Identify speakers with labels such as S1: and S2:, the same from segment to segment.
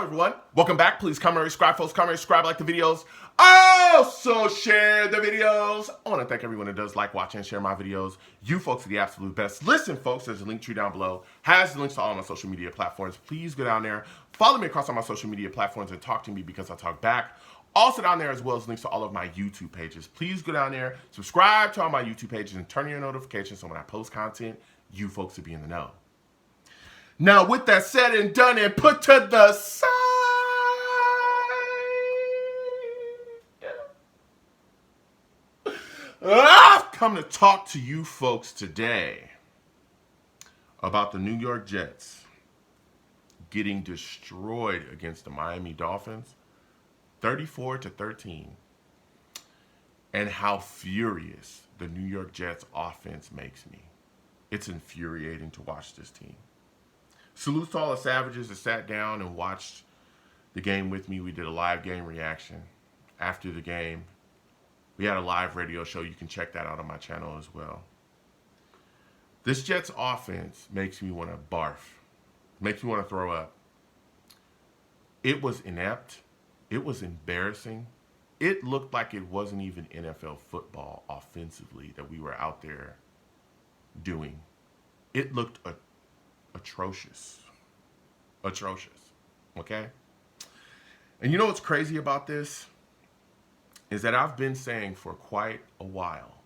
S1: Hello, everyone. Welcome back. Please comment, subscribe, folks. Comment, subscribe, like the videos. Also, share the videos. I want to thank everyone that does like, watch, and share my videos. You folks are the absolute best. Listen, folks, there's a link tree down below. Has the links to all my social media platforms. Please go down there. Follow me across all my social media platforms and talk to me because I talk back. Also down there as well as links to all of my YouTube pages. Please go down there, subscribe to all my YouTube pages, and turn on your notifications so when I post content, you folks will be in the know. Now, with that said and done and put to the side, I've come to talk to you folks today about the New York Jets getting destroyed against the Miami Dolphins, 34-13, and how furious the New York Jets offense makes me. It's infuriating to watch this team. Salute to all the savages that sat down and watched the game with me. We did a live game reaction after the game. We had a live radio show. You can check that out on my channel as well. This Jets offense makes me want to barf. Makes me want to throw up. It was inept. It was embarrassing. It looked like it wasn't even NFL football offensively that we were out there doing. It looked atrocious. Okay? And you know what's crazy about this? Is that I've been saying for quite a while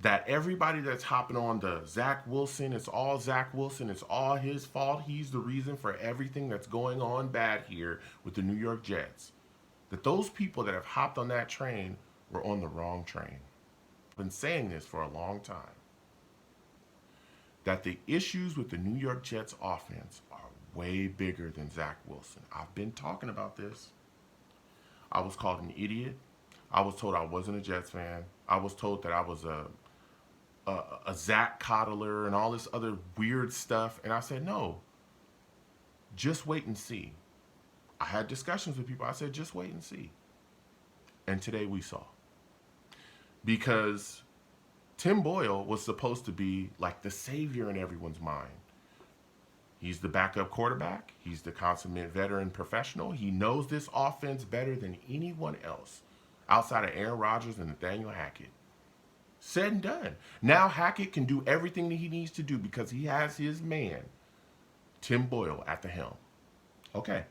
S1: that everybody that's hopping on the Zach Wilson, it's all Zach Wilson, it's all his fault, he's the reason for everything that's going on bad here with the New York Jets, that those people that have hopped on that train were on the wrong train. I've been saying this for a long time. That the issues with the New York Jets offense are way bigger than Zach Wilson. I've been talking about this. I was called an idiot. I was told I wasn't a Jets fan. I was told that I was a Zach coddler and all this other weird stuff. And I said, no, just wait and see. I had discussions with people. I said, just wait and see. And today we saw. Because Tim Boyle was supposed to be like the savior in everyone's mind. He's the backup quarterback. He's the consummate veteran professional. He knows this offense better than anyone else outside of Aaron Rodgers and Nathaniel Hackett. Said and done. Now Hackett can do everything that he needs to do because he has his man, Tim Boyle, at the helm. Okay.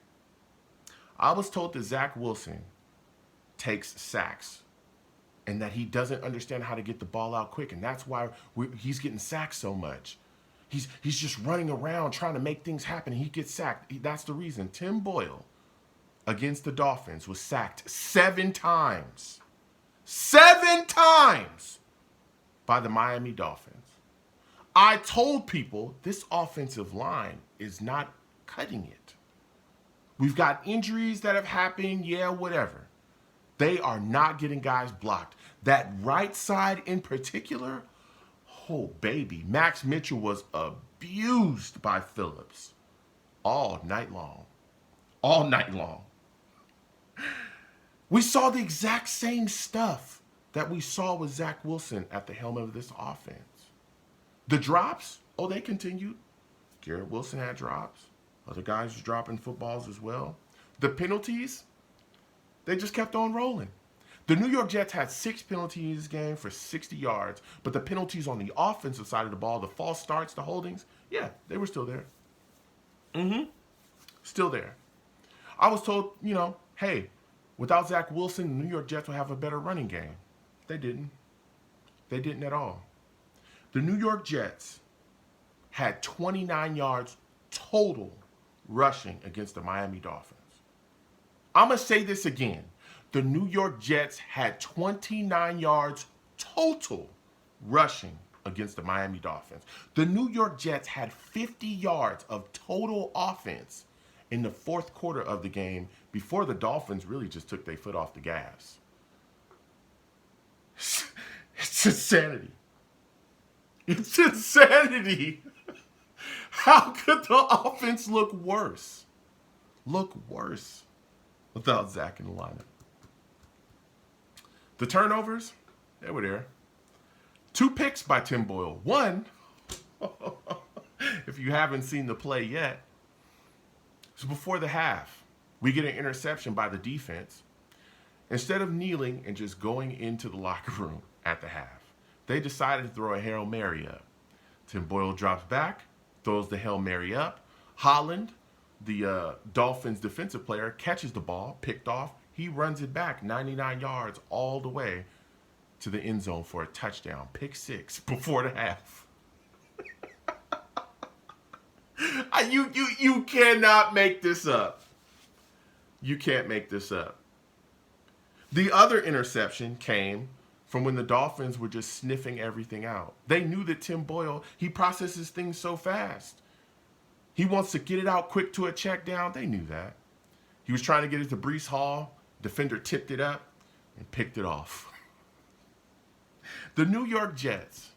S1: I was told that Zach Wilson takes sacks and that he doesn't understand how to get the ball out quick, and that's why he's getting sacked so much. He's just running around trying to make things happen, and he gets sacked. That's the reason. Tim Boyle, against the Dolphins, was sacked 7 times. 7 times by the Miami Dolphins. I told people this offensive line is not cutting it. We've got injuries that have happened, yeah, whatever. They are not getting guys blocked. That right side in particular, oh baby, Max Mitchell was abused by Phillips all night long. All night long. We saw the exact same stuff that we saw with Zach Wilson at the helm of this offense. The drops, oh, they continued. Garrett Wilson had drops. Other guys were dropping footballs as well. The penalties, they just kept on rolling. The New York Jets had 6 penalties in this game for 60 yards, but the penalties on the offensive side of the ball, the false starts, the holdings, yeah, they were still there. Still there. I was told, hey, without Zach Wilson, the New York Jets would have a better running game. They didn't. They didn't at all. The New York Jets had 29 yards total rushing against the Miami Dolphins. I'm going to say this again. The New York Jets had 29 yards total rushing against the Miami Dolphins. The New York Jets had 50 yards of total offense in the fourth quarter of the game before the Dolphins really just took their foot off the gas. It's insanity. It's insanity. How could the offense look worse? Look worse without Zach in the lineup. The turnovers, they were there. 2 picks by Tim Boyle. One, if you haven't seen the play yet, So before the half, we get an interception by the defense. Instead of kneeling and just going into the locker room at the half, they decided to throw a Hail Mary up. Tim Boyle drops back, throws the Hail Mary up. Holland, the Dolphins defensive player, catches the ball, picked off. He runs it back 99 yards all the way to the end zone for a touchdown. Pick six before the half. You cannot make this up. You can't make this up. The other interception came from when the Dolphins were just sniffing everything out. They knew that Tim Boyle, he processes things so fast. He wants to get it out quick to a check down. They knew that. He was trying to get it to Breece Hall. Defender tipped it up and picked it off. The New York Jets,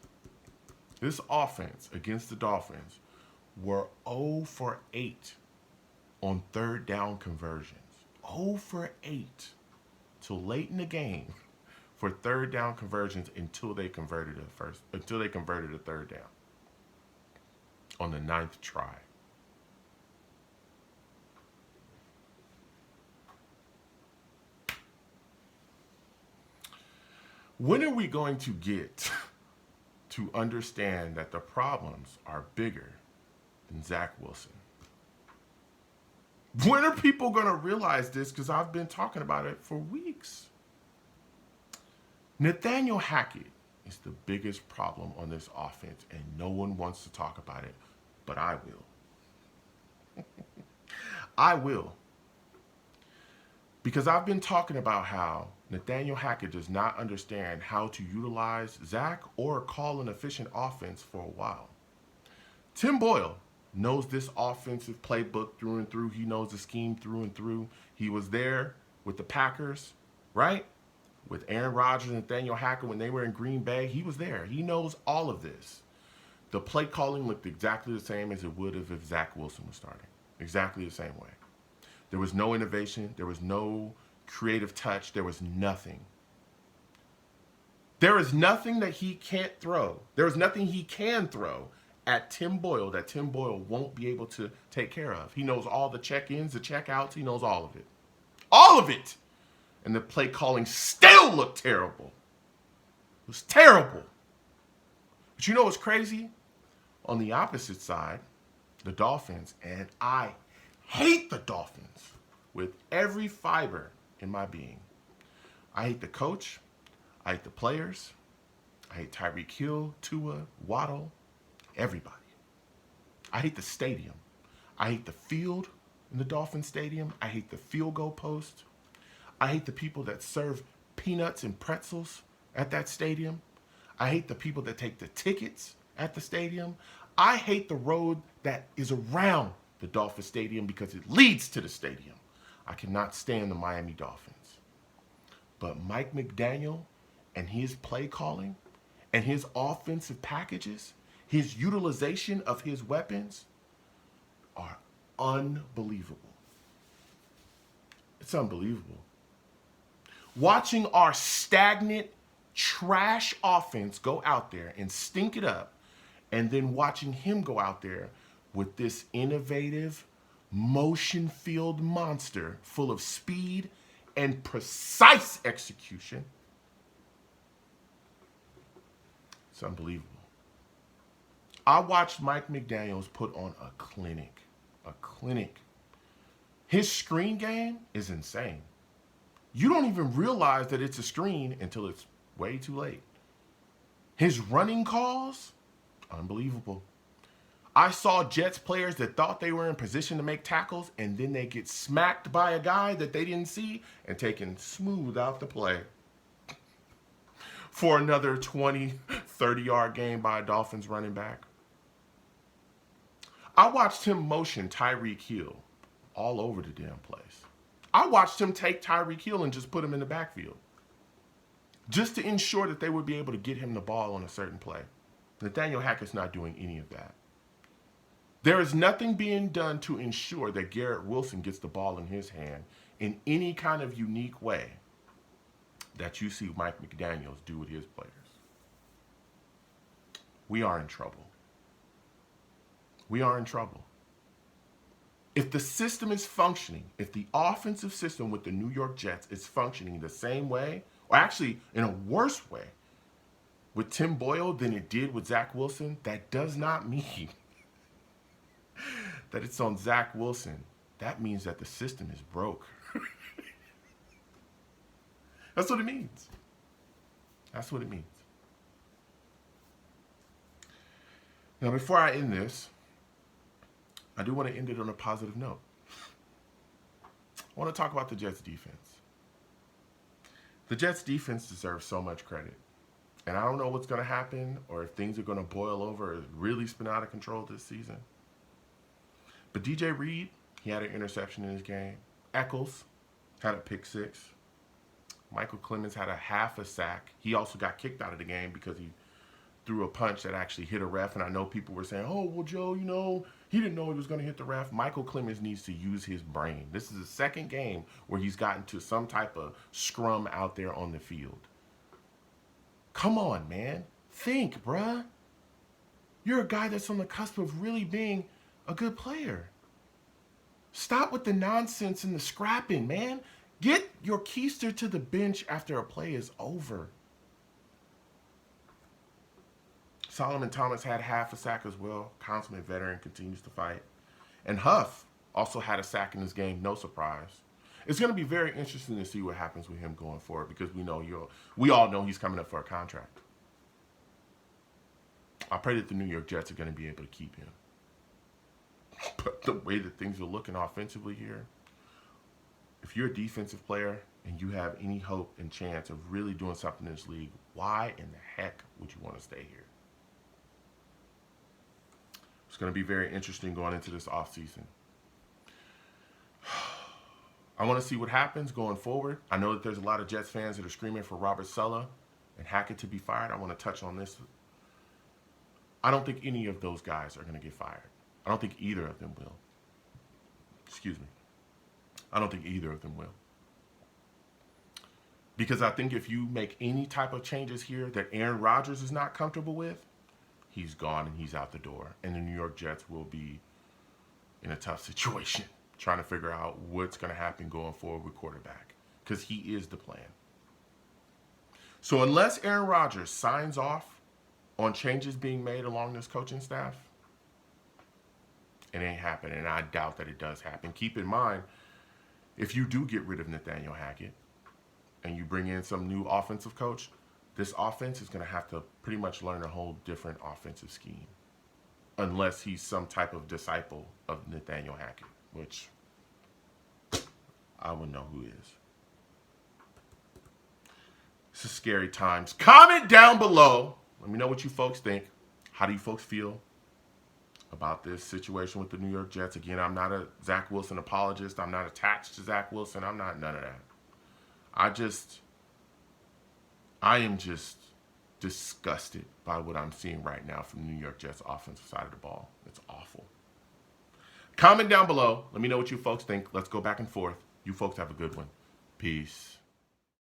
S1: this offense against the Dolphins, were 0 for 8 on third down conversions. 0 for 8 till late in the game for third down conversions until they converted a third down on the 9th try. When are we going to get to understand that the problems are bigger than Zach Wilson? When are people going to realize this? Because I've been talking about it for weeks. Nathaniel Hackett is the biggest problem on this offense, and no one wants to talk about it, but I will. I will. Because I've been talking about how Nathaniel Hackett does not understand how to utilize Zach or call an efficient offense for a while. Tim Boyle knows this offensive playbook through and through. He knows the scheme through and through. He was there with the Packers, right? With Aaron Rodgers and Nathaniel Hackett when they were in Green Bay. He was there. He knows all of this. The play calling looked exactly the same as it would have if Zach Wilson was starting. Exactly the same way. There was no innovation. There was no creative touch. There was nothing. There is nothing that he can't throw. There is nothing he can throw at Tim Boyle that Tim Boyle won't be able to take care of. He knows all the check-ins, the check-outs. He knows all of it. All of it. And the play calling still looked terrible. It was terrible. But you know what's crazy? On the opposite side, the Dolphins, and I hate the Dolphins with every fiber in my being. I hate the coach. I hate the players. I hate Tyreek Hill, Tua, Waddle, everybody. I hate the stadium. I hate the field in the Dolphin Stadium. I hate the field goal post. I hate the people that serve peanuts and pretzels at that stadium. I hate the people that take the tickets at the stadium. I hate the road that is around the Dolphin Stadium because it leads to the stadium. I cannot stand the Miami Dolphins. But Mike McDaniel and his play calling and his offensive packages, his utilization of his weapons are unbelievable. It's unbelievable. Watching our stagnant, trash offense go out there and stink it up, and then watching him go out there with this innovative, motion-filled monster full of speed and precise execution. It's unbelievable. I watched Mike McDaniels put on a clinic. A clinic. His screen game is insane. You don't even realize that it's a screen until it's way too late. His running calls, unbelievable. I saw Jets players that thought they were in position to make tackles, and then they get smacked by a guy that they didn't see and taken smooth out the play for another 20, 30-yard game by a Dolphins running back. I watched him motion Tyreek Hill all over the damn place. I watched him take Tyreek Hill and just put him in the backfield just to ensure that they would be able to get him the ball on a certain play. Nathaniel Hackett's not doing any of that. There is nothing being done to ensure that Garrett Wilson gets the ball in his hand in any kind of unique way that you see Mike McDaniels do with his players. We are in trouble. We are in trouble. If the system is functioning, if the offensive system with the New York Jets is functioning the same way, or actually in a worse way, with Tim Boyle than it did with Zach Wilson, that does not mean that it's on Zach Wilson. That means that the system is broke. That's what it means. That's what it means. Now, before I end this, I do want to end it on a positive note. I want to talk about the Jets defense. The Jets defense deserves so much credit. And I don't know what's going to happen or if things are going to boil over or really spin out of control this season. But DJ Reed, he had an interception in his game. Eccles had a pick six. Michael Clemens had a half a sack. He also got kicked out of the game because he threw a punch that actually hit a ref. And I know people were saying, oh, well, Joe, he didn't know he was going to hit the ref. Michael Clemens needs to use his brain. This is the second game where he's gotten to some type of scrum out there on the field. Come on, man. Think, bruh. You're a guy that's on the cusp of really being a good player. Stop with the nonsense and the scrapping, man. Get your keister to the bench after a play is over. Solomon Thomas had half a sack as well. Consummate veteran, continues to fight. And Huff also had a sack in this game, no surprise. It's going to be very interesting to see what happens with him going forward because we all know he's coming up for a contract. I pray that the New York Jets are going to be able to keep him. But the way that things are looking offensively here, if you're a defensive player and you have any hope and chance of really doing something in this league, why in the heck would you want to stay here? It's going to be very interesting going into this offseason. I want to see what happens going forward. I know that there's a lot of Jets fans that are screaming for Robert Saleh and Hackett to be fired. I want to touch on this. I don't think any of those guys are going to get fired. I don't think either of them will. Excuse me. I don't think either of them will. Because I think if you make any type of changes here that Aaron Rodgers is not comfortable with, he's gone and he's out the door. And the New York Jets will be in a tough situation trying to figure out what's going to happen going forward with quarterback. Because he is the plan. So unless Aaron Rodgers signs off on changes being made along this coaching staff, it ain't happening, and I doubt that it does happen. Keep in mind, if you do get rid of Nathaniel Hackett and you bring in some new offensive coach, this offense is going to have to pretty much learn a whole different offensive scheme, unless he's some type of disciple of Nathaniel Hackett, which I wouldn't know who is. This is scary times. Comment down below. Let me know what you folks think. How do you folks feel about this situation with the New York Jets? Again, I'm not a Zach Wilson apologist. I'm not attached to Zach Wilson. I'm not none of that. I am just disgusted by what I'm seeing right now from the New York Jets offensive side of the ball. It's awful. Comment down below. Let me know what you folks think. Let's go back and forth. You folks have a good one. Peace.